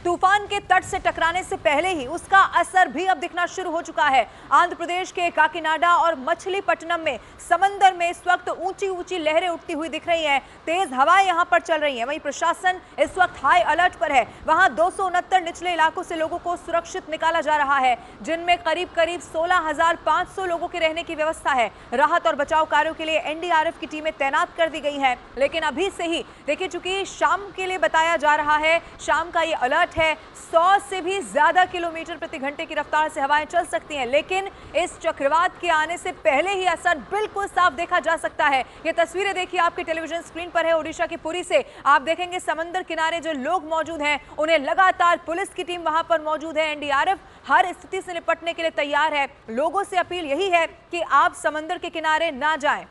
तूफान के तट से टकराने से पहले ही उसका असर भी अब दिखना शुरू हो चुका है। आंध्र प्रदेश के काकीनाडा और मछलीपट्टनम में समंदर में इस वक्त ऊंची ऊंची लहरें उठती हुई दिख रही हैं। तेज हवाएं यहां पर चल रही हैं। वहीं प्रशासन इस वक्त हाई अलर्ट पर है। वहां 269 निचले इलाकों से लोगों को सुरक्षित निकाला जा रहा है, जिनमें करीब 16,500 लोगों के रहने की व्यवस्था है। राहत और बचाव कार्यों के लिए एनडीआरएफ की टीमें तैनात कर दी गई हैं। लेकिन अभी से ही देखिए, चूंकि शाम के लिए बताया जा रहा है, शाम का ये अलर्ट है, 100 से भी ज्यादा किलोमीटर प्रति घंटे की रफ्तार से हवाएं चल सकती हैं। लेकिन इस चक्रवात के आने से पहले ही असर बिल्कुल साफ देखा जा सकता है। ये तस्वीरें देखिए, आपके टेलीविजन स्क्रीन पर है ओडिशा की पुरी से। आप देखेंगे समंदर किनारे जो लोग मौजूद हैं, उन्हें लगातार पुलिस की टीम वहां पर मौजूद है। एनडीआरएफ हर स्थिति से निपटने के लिए तैयार है। लोगों से अपील यही है कि आप समंदर के किनारे ना जाएं।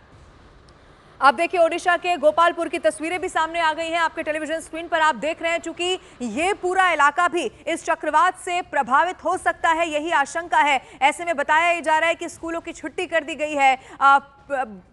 आप देखिए, ओडिशा के गोपालपुर की तस्वीरें भी सामने आ गई हैं। आपके टेलीविजन स्क्रीन पर आप देख रहे हैं, चूंकि ये पूरा इलाका भी इस चक्रवात से प्रभावित हो सकता है, यही आशंका है। ऐसे में बताया जा रहा है कि स्कूलों की छुट्टी कर दी गई है।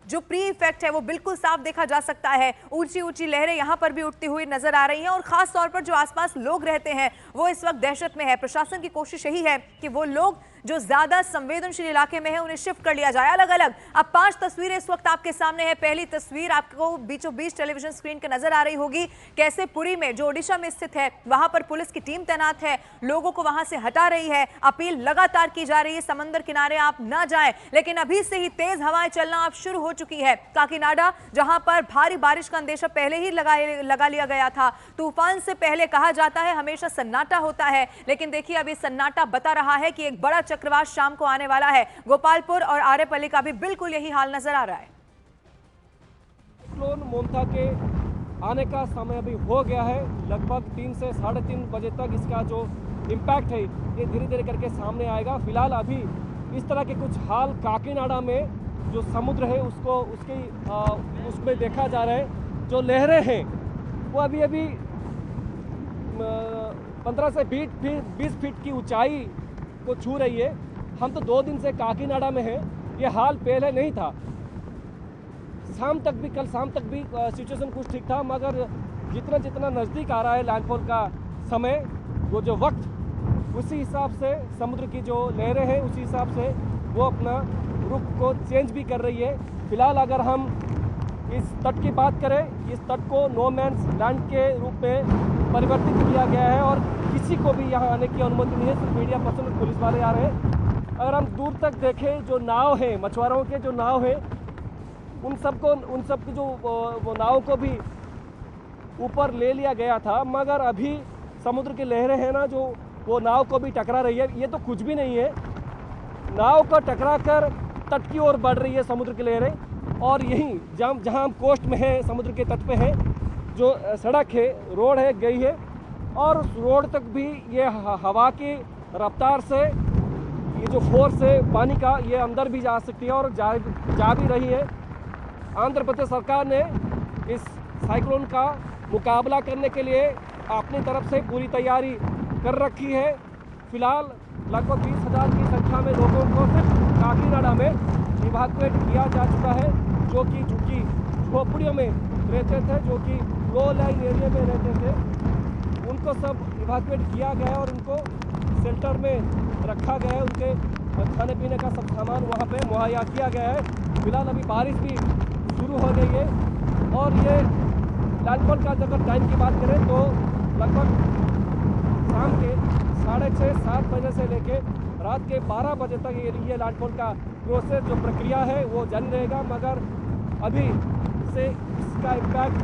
जो प्री इफेक्ट है वो बिल्कुल साफ देखा जा सकता है। ऊंची ऊंची लहरें यहां पर भी उठती हुई नजर आ रही हैं और खास तौर पर जो आसपास लोग रहते हैं वो इस वक्त दहशत में है। प्रशासन की कोशिश यही है कि वो लोग जो ज्यादा संवेदनशील इलाके में है उन्हें शिफ्ट कर लिया जाए। अलग अलग अब 5 तस्वीरें इस वक्त आपके सामने है। पहली तस्वीर आपको बीचों बीच टेलीविजन स्क्रीन के नजर आ रही होगी, कैसे पुरी में जो ओडिशा में स्थित है वहां पर पुलिस की टीम तैनात है, लोगों को वहां से हटा रही है। अपील लगातार की जा रही है, समंदर किनारे आप ना जाएं। लेकिन अभी से ही तेज हवाएं चलना अब शुरू हो चुकी है। काकीनाडा, जहां पर भारी बारिश का अंदेशा पहले ही लगा लिया गया था। तूफान से पहले कहा जाता है हमेशा सन्नाटा होता है, लेकिन देखिए अब ये सन्नाटा बता रहा है कि एक बड़ा चक्रवात शाम को आने वाला है। गोपालपुर और आरेपल्ली का भी बिल्कुल यही हाल नजर आ रहा है। साइक्लोन मोंथा के आने का समय अभी हो गया है। लगभग 3 से 3:30 बजे तक इसका जो इम्पैक्ट है ये धीरे धीरे करके सामने आएगा। फिलहाल अभी इस तरह के कुछ हाल काकीनाडा में जो समुद्र है उसमें देखा जा रहा है। जो लहरें हैं वो अभी 15 से 20 फीट की ऊंचाई को छू रही है। हम तो 2 दिन से काकीनाडा में हैं, ये हाल पहले नहीं था। कल शाम तक भी सिचुएशन कुछ ठीक था, मगर जितना नज़दीक आ रहा है लैंडफॉल का समय, वो जो वक्त, उसी हिसाब से समुद्र की जो लहरें हैं उसी हिसाब से वो अपना रुख को चेंज भी कर रही है। फिलहाल अगर हम इस तट की बात करें, इस तट को नो मैन्स लैंड के रूप में परिवर्तित किया गया है और किसी को भी यहाँ आने की अनुमति नहीं है। सिर्फ मीडिया पर्सन और पुलिस वाले आ रहे हैं। अगर हम दूर तक देखें, जो नाव है, मछुआरों के जो नाव है, उन सब की जो वो नाव को भी ऊपर ले लिया गया था, मगर अभी समुद्र की लहरें हैं ना, जो वो नाव को भी टकरा रही है। ये तो कुछ भी नहीं है, नाव को टकरा कर तट की ओर बढ़ रही है समुद्र की लहरें। और यहीं जहाँ हम कोस्ट में हैं, समुद्र के तट पे हैं, जो सड़क है, रोड है, गई है, और उस रोड तक भी ये हवा की रफ्तार से, ये जो फोर्स है पानी का, ये अंदर भी जा सकती है और जा भी रही है। आंध्र प्रदेश सरकार ने इस साइक्लोन का मुकाबला करने के लिए अपनी तरफ से पूरी तैयारी कर रखी है। फिलहाल लगभग 20,000 की संख्या में लोगों को सिर्फ काकीनाडा में इवैक्यूएट किया जा चुका है, जो कि झोपड़ियों में रहते थे, जो कि लो लाइन एरिया में रहते थे, उनको सब इवैक्यूएट किया गया है और उनको शेल्टर में रखा गया है। उनके खाने पीने का सब सामान वहाँ पे मुहैया किया गया है। फिलहाल अभी बारिश भी शुरू हो गई है और ये लैंडफॉल का अगर टाइम की बात करें तो लगभग शाम के 6:30-7 बजे से लेके रात के 12 बजे तक ये लैंडफॉल का प्रोसेस, जो प्रक्रिया है वो जारी रहेगा। मगर अभी से इसका इम्पैक्ट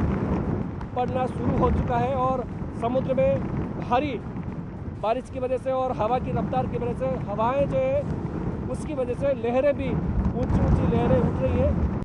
पड़ना शुरू हो चुका है और समुद्र में भारी बारिश की वजह से और हवा की रफ्तार की वजह से, हवाएं जो है उसकी वजह से लहरें भी ऊंची लहरें उठ रही है।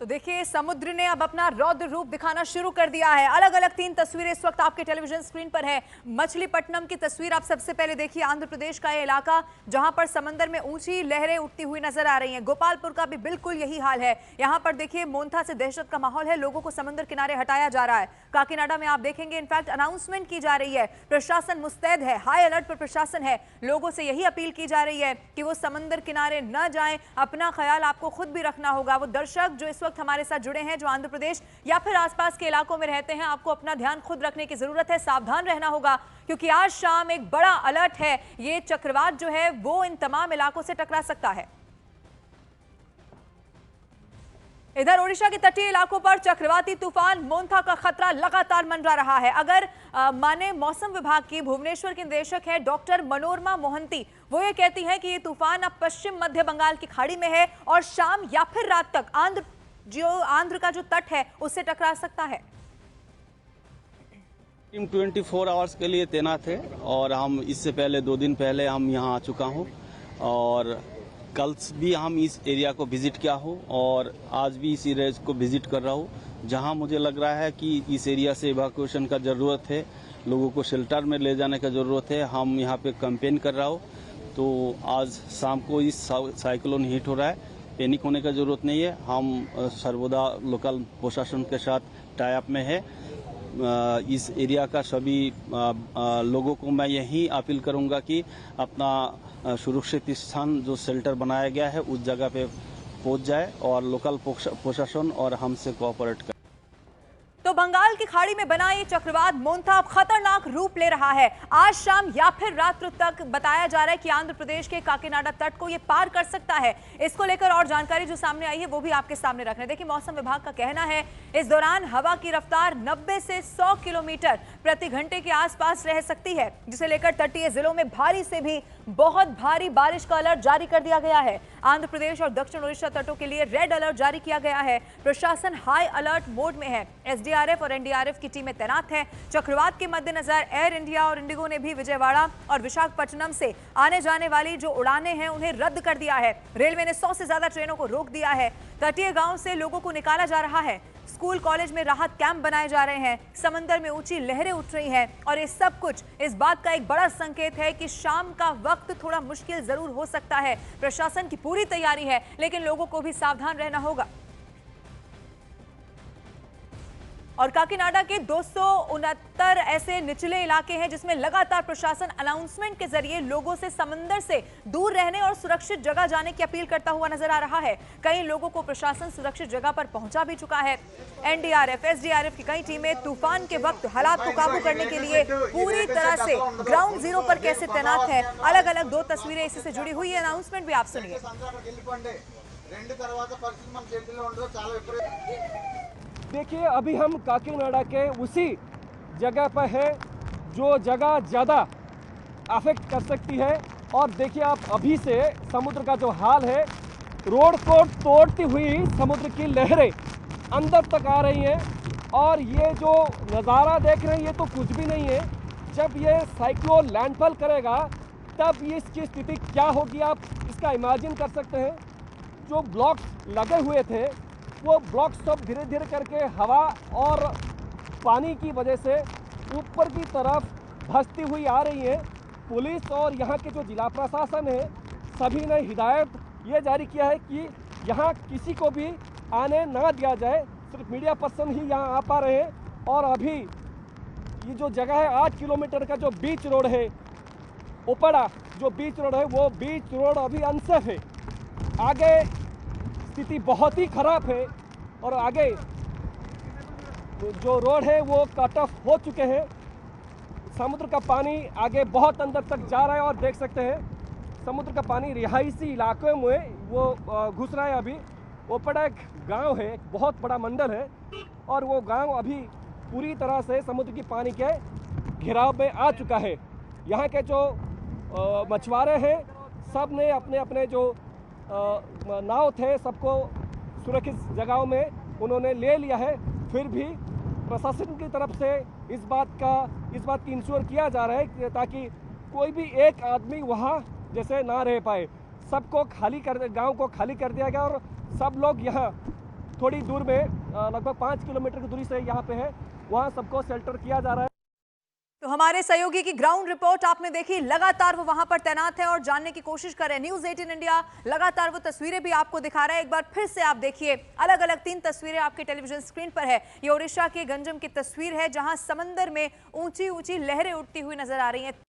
तो देखिए, समुद्र ने अब अपना रौद्र रूप दिखाना शुरू कर दिया है। अलग अलग 3 तस्वीरें इस वक्त आपके टेलीविजन स्क्रीन पर है। मछलीपट्टनम की तस्वीर आप सबसे पहले देखिए, आंध्र प्रदेश का ये इलाका जहां पर समंदर में ऊंची लहरें उठती हुई नजर आ रही हैं। गोपालपुर का भी बिल्कुल यही हाल है। यहां पर देखिए, मोंथा से दहशत का माहौल है, लोगों को समंदर किनारे हटाया जा रहा है। काकीनाडा में आप देखेंगे इनफैक्ट अनाउंसमेंट की जा रही है, प्रशासन मुस्तैद है, हाई अलर्ट पर प्रशासन है। लोगों से यही अपील की जा रही है कि वो समंदर किनारे न जाएं, अपना ख्याल आपको खुद भी रखना होगा। वो दर्शक जो इस वक्त हमारे साथ जुड़े हैं, जो आंध्र प्रदेश या फिर आसपास के इलाकों में रहते हैं। आपको अपना ध्यान खुद रखने की जरूरत है, सावधान रहना होगा, क्योंकि आज शाम एक बड़ा अलर्ट है। ये चक्रवात जो है वो इन तमाम इलाकों से टकरा सकता है। इधर ओडिशा के तटीय इलाकों पर चक्रवाती तूफान मोंथा का खतरा लगातार मंडरा रहा है। अगर माने मौसम विभाग की भुवनेश्वर की निदेशक है डॉक्टर मनोरमा मोहंती, वो ये कहती हैं कि ये तूफान अब पश्चिम मध्य बंगाल की खाड़ी में है और शाम या फिर रात तक आंध्र का जो तट है उससे टकरा सकता है। टीम 24 आवर्स के लिए तैनात है और हम इससे पहले 2 दिन पहले हम यहाँ आ चुका हूँ और कल भी हम इस एरिया को विजिट किया हूँ और आज भी इस एरिया को विजिट कर रहा हूँ, जहाँ मुझे लग रहा है कि इस एरिया से इवैक्यूएशन का ज़रूरत है, लोगों को शेल्टर में ले जाने का ज़रूरत है। हम यहाँ पे कैंपेन कर रहा हूँ। तो आज शाम को इस साइक्लोन हिट हो रहा है, पैनिक होने का ज़रूरत नहीं है। हम सर्वदा लोकल प्रशासन के साथ टाई अप में है। इस एरिया का सभी लोगों को मैं यही अपील करूंगा कि अपना सुरक्षित स्थान जो शेल्टर बनाया गया है उस जगह पे पहुंच जाए और लोकल प्रशासन और हमसे कोऑपरेट करें। तो बंगाल की खाड़ी में बना ये चक्रवात मोंथा अब खतरनाक रूप ले रहा है। आज शाम या फिर रात्र तक बताया जा रहा है कि आंध्र प्रदेश के काकीनाडा तट को ये पार कर सकता है। इसको लेकर और जानकारी जो सामने आई है वो भी आपके सामने रख रहे हैं। देखिए, मौसम विभाग का कहना है इस दौरान हवा की रफ्तार 90 से 100 किलोमीटर प्रति घंटे के आसपास रह सकती है, जिसे लेकर तटीय जिलों में भारी से भी बहुत भारी बारिश का अलर्ट जारी कर दिया गया है। आंध्र प्रदेश और दक्षिण ओडिशा तटों के लिए रेड अलर्ट जारी किया गया है। प्रशासन हाई अलर्ट मोड में है। एसडीआरएफ और एनडीआरएफ की टीमें तैनात हैं। चक्रवात के मद्देनजर एयर इंडिया और इंडिगो ने भी विजयवाड़ा और विशाखापट्टनम से आने जाने वाली जो उड़ानें हैं उन्हें रद्द कर दिया है। रेलवे ने 100 से ज्यादा ट्रेनों को रोक दिया है। तटीय गांव से लोगों को निकाला जा रहा है। स्कूल कॉलेज में राहत कैंप बनाए जा रहे हैं। समंदर में ऊंची लहरें उठ रही हैं और ये सब कुछ इस बात का एक बड़ा संकेत है कि शाम का वक्त थोड़ा मुश्किल जरूर हो सकता है। प्रशासन की पूरी तैयारी है, लेकिन लोगों को भी सावधान रहना होगा। और काकीनाडा के 269 ऐसे निचले इलाके हैं जिसमें लगातार प्रशासन अनाउंसमेंट के जरिए लोगों से समंदर से दूर रहने और सुरक्षित जगह जाने की अपील करता हुआ नजर आ रहा है। कई लोगों को प्रशासन सुरक्षित जगह पर पहुंचा भी चुका है। एनडीआरएफ, एसडीआरएफ की कई टीमें तूफान के वक्त हालात को काबू करने के लिए पूरी तरह से ग्राउंड जीरो पर कैसे तैनात है। अलग अलग 2 तस्वीरें इसी से जुड़ी हुई है। अनाउंसमेंट भी आप सुनिए। देखिए, अभी हम काकीनाडा के उसी जगह पर है जो जगह ज़्यादा अफेक्ट कर सकती है। और देखिए आप, अभी से समुद्र का जो हाल है, रोड को तोड़ती हुई समुद्र की लहरें अंदर तक आ रही हैं। और ये जो नज़ारा देख रहे हैं ये तो कुछ भी नहीं है। जब ये साइक्लोन लैंडफॉल करेगा तब ये इसकी स्थिति क्या होगी, आप इसका इमेजिन कर सकते हैं। जो ब्लॉक्स लगे हुए थे वो ब्लॉक्स सब धीरे धीरे करके हवा और पानी की वजह से ऊपर की तरफ धंसती हुई आ रही है। पुलिस और यहाँ के जो जिला प्रशासन है सभी ने हिदायत ये जारी किया है कि यहाँ किसी को भी आने ना दिया जाए, सिर्फ मीडिया पर्सन ही यहाँ आ पा रहे हैं। और अभी ये जो जगह है 8 किलोमीटर का जो बीच रोड है, ओपड़ा जो बीच रोड है, वो बीच रोड अभी अनसेफ है। आगे स्थिति बहुत ही खराब है और आगे जो रोड है वो कट ऑफ हो चुके हैं। समुद्र का पानी आगे बहुत अंदर तक जा रहा है और देख सकते हैं समुद्र का पानी रिहायशी इलाकों में वो घुस रहा है। अभी ओपड़ा एक गांव है, एक बहुत बड़ा मंडल है और वो गांव अभी पूरी तरह से समुद्र की पानी के घेराव में आ चुका है। यहाँ के जो मछुआरे हैं सब ने अपने अपने जो नाव थे सबको सुरक्षित जगहों में उन्होंने ले लिया है। फिर भी प्रशासन की तरफ से इस बात की इंश्योर किया जा रहा है ताकि कोई भी एक आदमी वहाँ जैसे ना रह पाए। सबको गांव को खाली कर दिया गया और सब लोग यहाँ थोड़ी दूर में लगभग 5 किलोमीटर की दूरी से यहाँ पे है, वहाँ सबको शेल्टर किया जा रहा है। तो हमारे सहयोगी की ग्राउंड रिपोर्ट आपने देखी। लगातार वो वहां पर तैनात है और जानने की कोशिश कर रहे हैं। न्यूज़ 18 इंडिया लगातार वो तस्वीरें भी आपको दिखा रहा है। एक बार फिर से आप देखिए, अलग अलग 3 तस्वीरें आपके टेलीविजन स्क्रीन पर है। ये ओडिशा के गंजम की तस्वीर है जहां समंदर में ऊंची ऊंची लहरें उठती हुई नजर आ रही हैं।